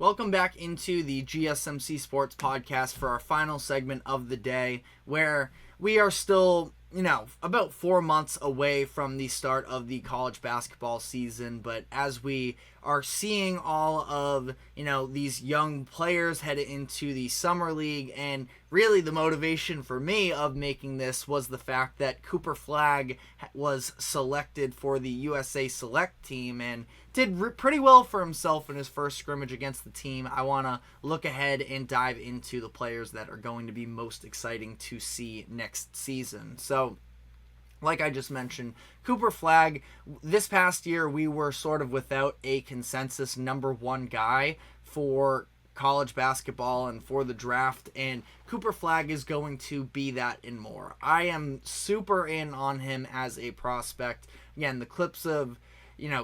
Welcome back into the GSMC Sports Podcast for our final segment of the day, where we are still, about 4 months away from the start of the college basketball season. But as we are seeing all of, these young players head into the summer league, and really the motivation for me of making this was the fact that Cooper Flagg was selected for the USA Select team and did pretty well for himself in his first scrimmage against the team. I want to look ahead and dive into the players that are going to be most exciting to see next season. So, like I just mentioned, Cooper Flagg, this past year we were sort of without a consensus number one guy for college basketball and for the draft, and Cooper Flagg is going to be that and more. I am super in on him as a prospect. Again, the clips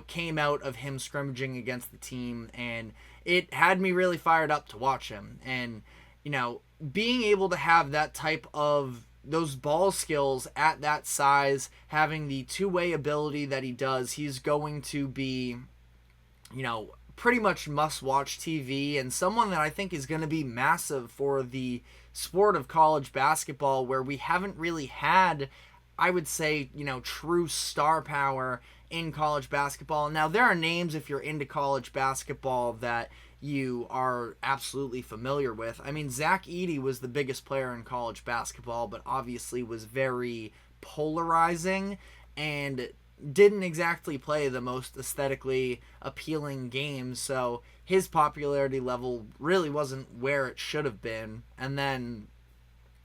came out of him scrimmaging against the team, and it had me really fired up to watch him. And, being able to have that type of those ball skills at that size, having the two-way ability that he does, he's going to be, pretty much must-watch TV, and someone that I think is going to be massive for the sport of college basketball, where we haven't really had, I would say, true star power in college basketball. Now, there are names, if you're into college basketball, that you are absolutely familiar with. I mean, Zach Edey was the biggest player in college basketball, but obviously was very polarizing and didn't exactly play the most aesthetically appealing games, so his popularity level really wasn't where it should have been. And then,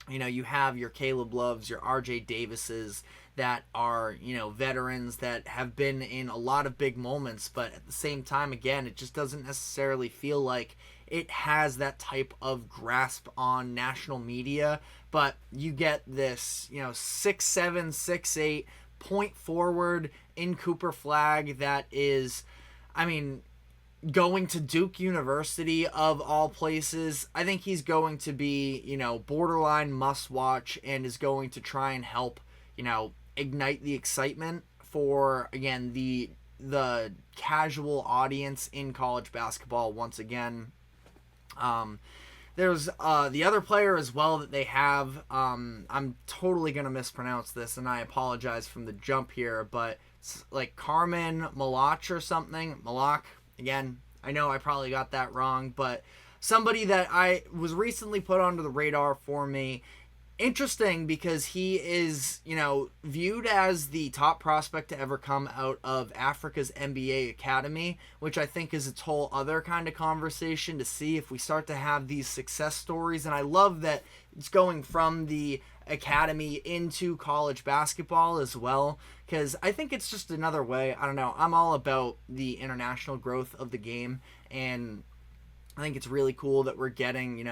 you have your Caleb Loves, your RJ Davises, that are, veterans that have been in a lot of big moments, but at the same time, again, it just doesn't necessarily feel like it has that type of grasp on national media. But you get this, 6'7", 6'8", point forward in Cooper Flagg that is, going to Duke University of all places. I think he's going to be, borderline must watch, and is going to try and help, ignite the excitement for, again, the casual audience in college basketball once again. There's the other player as well that they have. I'm totally going to mispronounce this, and I apologize from the jump here, but it's like Carmen Malach or something. Malach, again, I know I probably got that wrong, but somebody that I was recently put onto the radar for me. Interesting, because he is, viewed as the top prospect to ever come out of Africa's NBA Academy, which I think is its whole other kind of conversation to see if we start to have these success stories. And I love that it's going from the academy into college basketball as well, because I think it's just another way. I don't know. I'm all about the international growth of the game, and I think it's really cool that we're getting,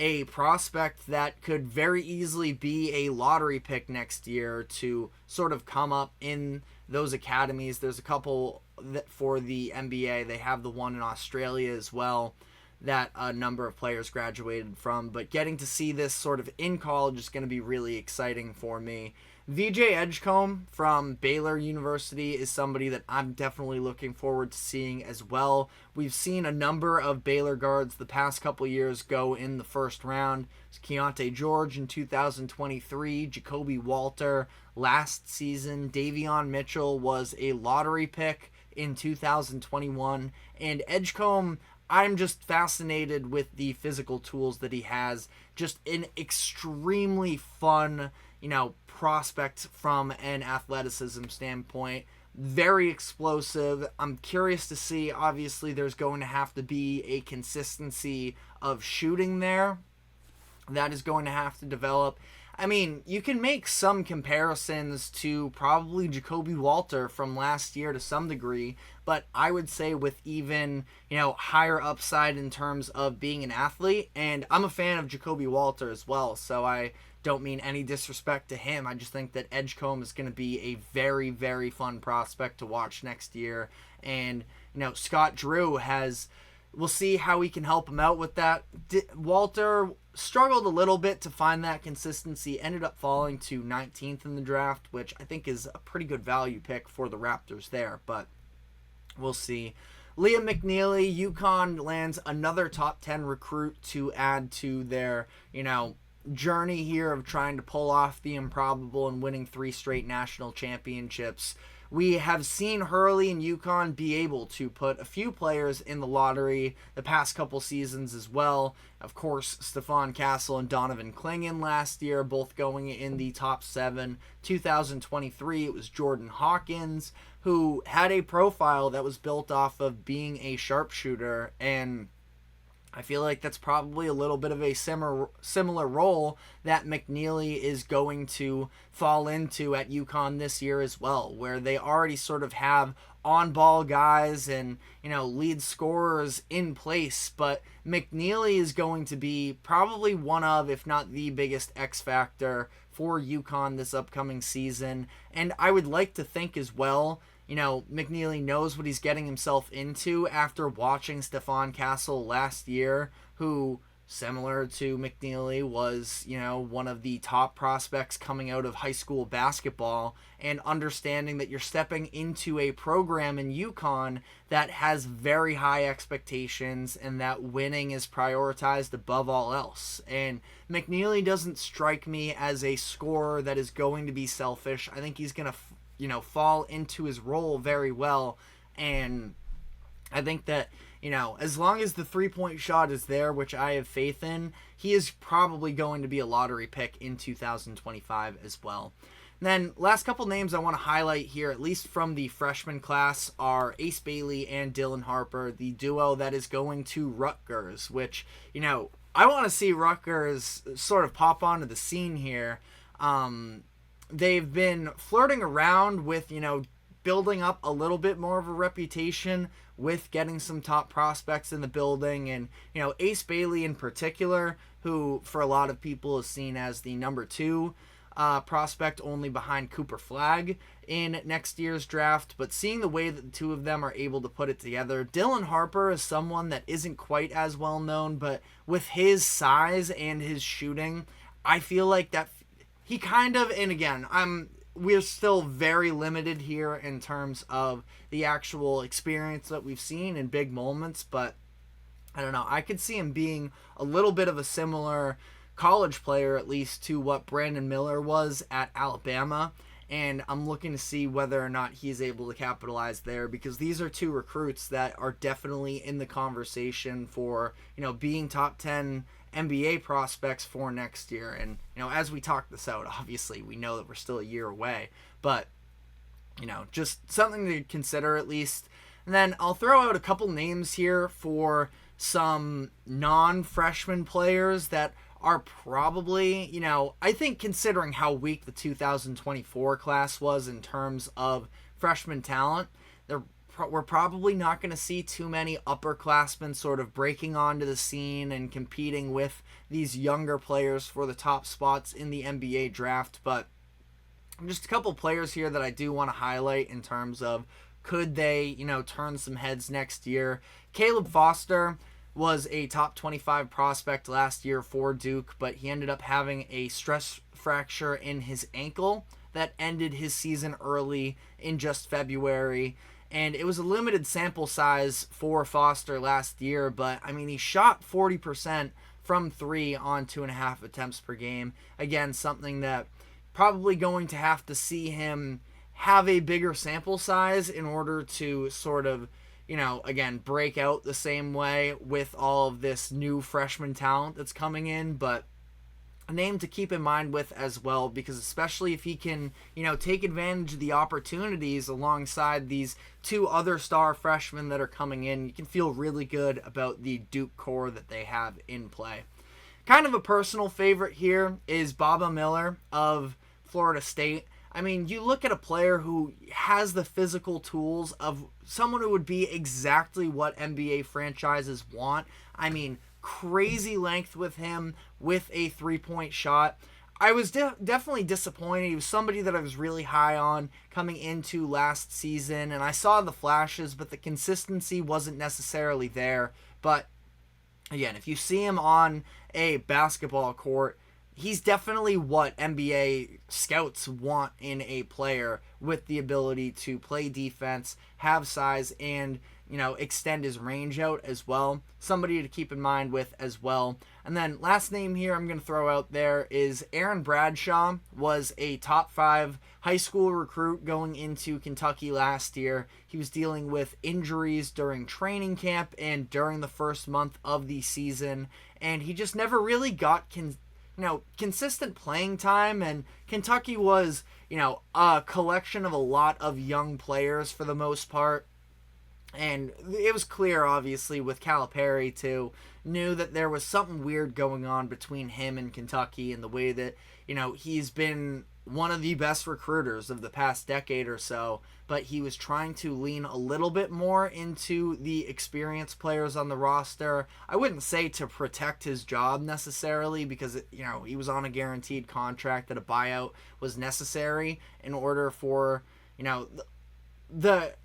a prospect that could very easily be a lottery pick next year to sort of come up in those academies. There's a couple that for the NBA. They have the one in Australia as well that a number of players graduated from. But getting to see this sort of in college is going to be really exciting for me. VJ Edgecombe from Baylor University is somebody that I'm definitely looking forward to seeing as well. We've seen a number of Baylor guards the past couple years go in the first round. It's Keontae George in 2023, Jacoby Walter last season. Davion Mitchell was a lottery pick in 2021. And Edgecombe, I'm just fascinated with the physical tools that he has. Just an extremely fun, prospect from an athleticism standpoint. Very explosive. I'm curious to see, obviously there's going to have to be a consistency of shooting there. That is going to have to develop. You can make some comparisons to probably Jacoby Walter from last year to some degree, but I would say with even, higher upside in terms of being an athlete. And I'm a fan of Jacoby Walter as well, so I don't mean any disrespect to him. I just think that Edgecombe is going to be a very, very fun prospect to watch next year. And, Scott Drew we'll see how we can help him out with that. Walter struggled a little bit to find that consistency, ended up falling to 19th in the draft, which I think is a pretty good value pick for the Raptors there, but we'll see. Liam McNeely, UConn lands another top 10 recruit to add to their, journey here of trying to pull off the improbable and winning 3 straight national championships. We have seen Hurley and UConn be able to put a few players in the lottery the past couple seasons as well. Of course, Stephon Castle and Donovan Clingan last year, both going in the top 7. 2023, it was Jordan Hawkins, who had a profile that was built off of being a sharpshooter, and I feel like that's probably a little bit of a similar role that McNeely is going to fall into at UConn this year as well, where they already sort of have on-ball guys and, lead scorers in place, but McNeely is going to be probably one of, if not the biggest X factor for UConn this upcoming season. And I would like to think as well, McNeely knows what he's getting himself into after watching Stephon Castle last year, who, similar to McNeely, was, one of the top prospects coming out of high school basketball, and understanding that you're stepping into a program in UConn that has very high expectations and that winning is prioritized above all else. And McNeely doesn't strike me as a scorer that is going to be selfish. I think he's going to fall into his role very well. And I think that, as long as the 3-point shot is there, which I have faith in, he is probably going to be a lottery pick in 2025 as well. And then last couple names I want to highlight here, at least from the freshman class, are Ace Bailey and Dylan Harper, the duo that is going to Rutgers, which, I want to see Rutgers sort of pop onto the scene here. They've been flirting around with, building up a little bit more of a reputation with getting some top prospects in the building. And, Ace Bailey in particular, who for a lot of people is seen as the number 2 prospect, only behind Cooper Flagg in next year's draft. But seeing the way that the two of them are able to put it together, Dylan Harper is someone that isn't quite as well known, but with his size and his shooting, I feel like that he kind of, and again, we're still very limited here in terms of the actual experience that we've seen in big moments, but I don't know, I could see him being a little bit of a similar college player, at least, to what Brandon Miller was at Alabama, and I'm looking to see whether or not he's able to capitalize there, because these are 2 recruits that are definitely in the conversation for, being top 10 NBA prospects for next year. And, as we talk this out, obviously we know that we're still a year away, but, just something to consider at least. And then I'll throw out a couple names here for some non-freshman players that are probably, I think considering how weak the 2024 class was in terms of freshman talent, we're probably not going to see too many upperclassmen sort of breaking onto the scene and competing with these younger players for the top spots in the NBA draft. But just a couple players here that I do want to highlight in terms of could they, turn some heads next year. Caleb Foster was a top 25 prospect last year for Duke, but he ended up having a stress fracture in his ankle that ended his season early in just February. And it was a limited sample size for Foster last year, but he shot 40% from 3 on 2.5 attempts per game. Again, something that probably going to have to see him have a bigger sample size in order to sort of, again, break out the same way with all of this new freshman talent that's coming in. But a name to keep in mind with as well, because especially if he can, take advantage of the opportunities alongside these 2 other star freshmen that are coming in, you can feel really good about the Duke core that they have in play. Kind of a personal favorite here is Baba Miller of Florida State. You look at a player who has the physical tools of someone who would be exactly what NBA franchises want. Crazy length with him with a 3-point shot. I was definitely disappointed. He was somebody that I was really high on coming into last season, and I saw the flashes, but the consistency wasn't necessarily there. But again, if you see him on a basketball court, he's definitely what NBA scouts want in a player, with the ability to play defense, have size, and extend his range out as well. Somebody to keep in mind with as well. And then last name here I'm going to throw out there is Aaron Bradshaw. Was a top 5 high school recruit going into Kentucky last year. He was dealing with injuries during training camp and during the first month of the season, and he just never really got consistent playing time. And Kentucky was, a collection of a lot of young players for the most part. And it was clear, obviously, with Calipari, too, knew that there was something weird going on between him and Kentucky and the way that, he's been one of the best recruiters of the past decade or so, but he was trying to lean a little bit more into the experienced players on the roster. I wouldn't say to protect his job necessarily, because, he was on a guaranteed contract that a buyout was necessary in order for,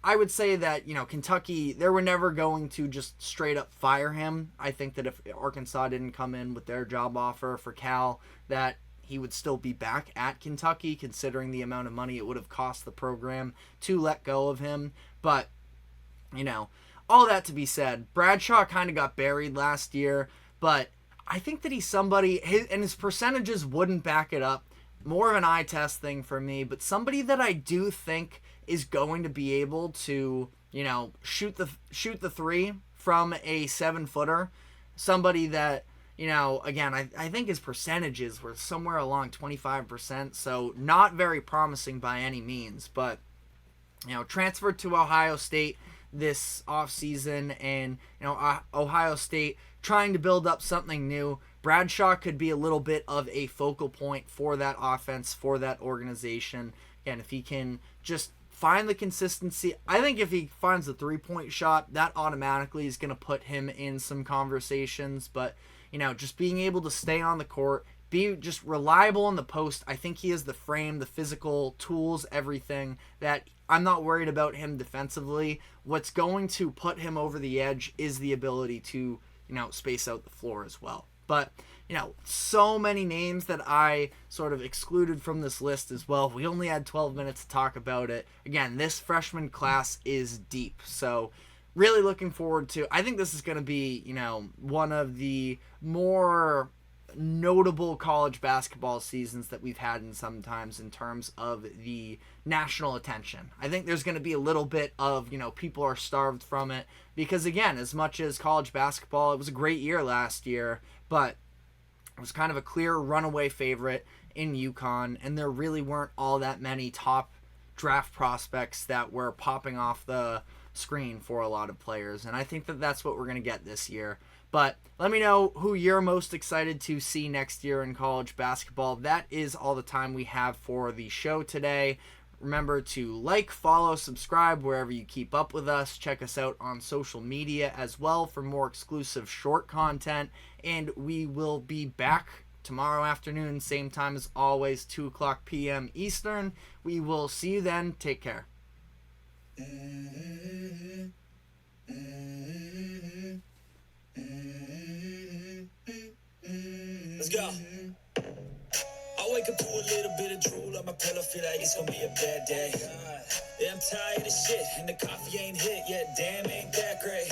I would say that, Kentucky, they were never going to just straight up fire him. I think that if Arkansas didn't come in with their job offer for Cal, that he would still be back at Kentucky, considering the amount of money it would have cost the program to let go of him. But, all that to be said, Bradshaw kind of got buried last year, but I think that he's somebody, and his percentages wouldn't back it up. More of an eye test thing for me, but somebody that I do think is going to be able to, shoot the three from a 7-footer. Somebody that, again, I think his percentages were somewhere along 25%, so not very promising by any means. But, transferred to Ohio State this offseason, and, Ohio State trying to build up something new. Bradshaw could be a little bit of a focal point for that offense, for that organization. Again, if he can just find the consistency, I think if he finds the 3-point shot, that automatically is going to put him in some conversations. But, just being able to stay on the court, be just reliable in the post, I think he has the frame, the physical tools, everything, that I'm not worried about him defensively. What's going to put him over the edge is the ability to, space out the floor as well. But, so many names that I sort of excluded from this list as well. We only had 12 minutes to talk about it. Again, this freshman class is deep. So really looking forward to, I think this is going to be, one of the more notable college basketball seasons that we've had in sometimes in terms of the national attention. I think there's going to be a little bit of, people are starved from it because, again, as much as college basketball, it was a great year last year, but it was kind of a clear runaway favorite in UConn, and there really weren't all that many top draft prospects that were popping off the screen for a lot of players, and I think that that's what we're going to get this year. But let me know who you're most excited to see next year in college basketball. That is all the time we have for the show today. Remember to like, follow, subscribe wherever you keep up with us. Check us out on social media as well for more exclusive short content. And we will be back tomorrow afternoon, same time as always, 2 o'clock p.m. Eastern. We will see you then. Take care. Let's go. I wake up to a little bit of drool on my pillow, feel like it's gonna be a bad day. Yeah, I'm tired of shit, and the coffee ain't hit yet, damn, ain't that great.